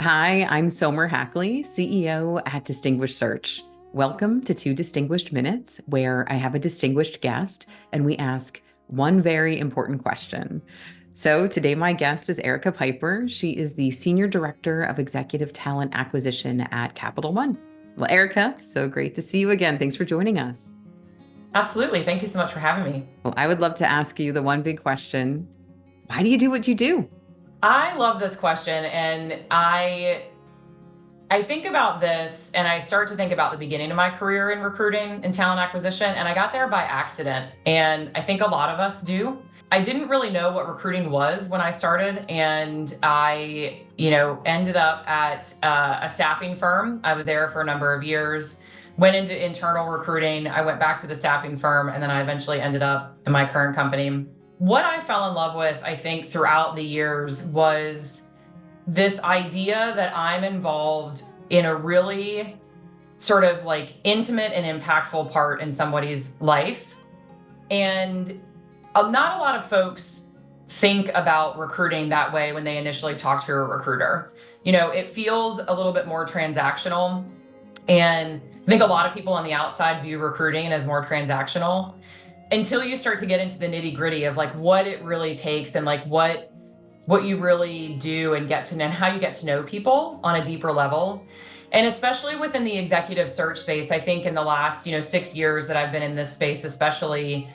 Hi, I'm Somer Hackley, CEO at Distinguished Search. Welcome to Two Distinguished Minutes, where I have a distinguished guest and we ask one very important question. So today my guest is Erica Piper. She is the Senior Director of Executive Talent Acquisition at Capital One. Well, Erica, so great to see you again. Thanks for joining us. Absolutely. Thank you so much for having me. Well, I would love to ask you the one big question. Why do you do what you do? I love this question, and I think about this and I start to think about the beginning of my career in recruiting and talent acquisition, and I got there by accident. And I think a lot of us do. I didn't really know what recruiting was when I started, and I, ended up at a staffing firm. I was there for a number of years, went into internal recruiting. I went back to the staffing firm, and then I eventually ended up in my current company. What I fell in love with, I think, throughout the years was this idea that I'm involved in a really sort of like intimate and impactful part in somebody's life. And not a lot of folks think about recruiting that way when they initially talk to a recruiter. It feels a little bit more transactional. And I think a lot of people on the outside view recruiting as more transactional until you start to get into the nitty gritty of like what it really takes and like what you really do and get to know and how you get to know people on a deeper level. And especially within the executive search space, I think in the last, 6 years that I've been in this space, especially,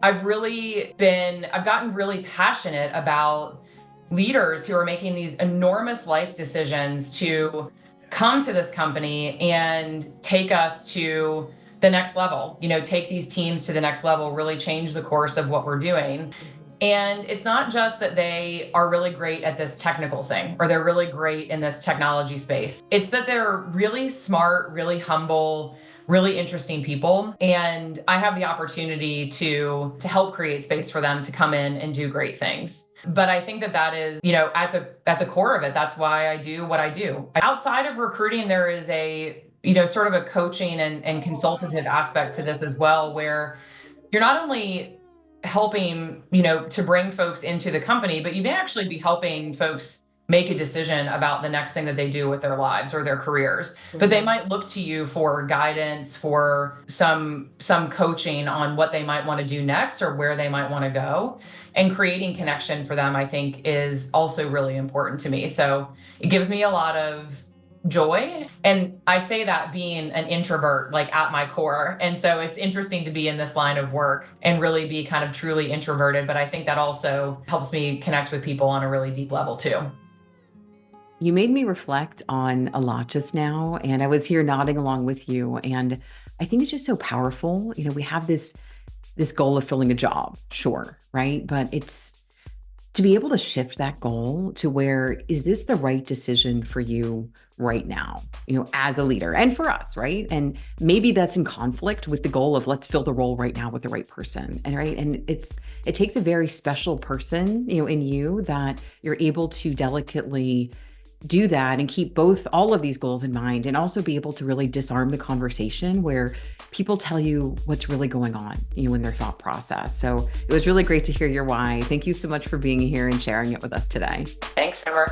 I've gotten really passionate about leaders who are making these enormous life decisions to come to this company and take us to the next level, take these teams to the next level, really change the course of what we're doing. And it's not just that they are really great at this technical thing or they're really great in this technology space. It's that they're really smart, really humble, really interesting people. And I have the opportunity to help create space for them to come in and do great things. But I think that is, at the core of it, that's why I do what I do. Outside of recruiting, there is a sort of a coaching and consultative aspect to this as well, where you're not only helping, to bring folks into the company, but you may actually be helping folks make a decision about the next thing that they do with their lives or their careers. But they might look to you for guidance, for some coaching on what they might want to do next or where they might want to go. And creating connection for them, I think, is also really important to me. So it gives me a lot of joy. And I say that being an introvert, like at my core. And so it's interesting to be in this line of work and really be kind of truly introverted. But I think that also helps me connect with people on a really deep level too. You made me reflect on a lot just now, and I was here nodding along with you. And I think it's just so powerful. We have this goal of filling a job, sure, right? But it's to be able to shift that goal to where, is this the right decision for you right now, as a leader and for us, right? And maybe that's in conflict with the goal of let's fill the role right now with the right person. And right. And it takes a very special person, in you that you're able to delicately do that and keep all of these goals in mind, and also be able to really disarm the conversation where people tell you what's really going on, in their thought process. So it was really great to hear your why. Thank you so much for being here and sharing it with us today. Thanks, Emma.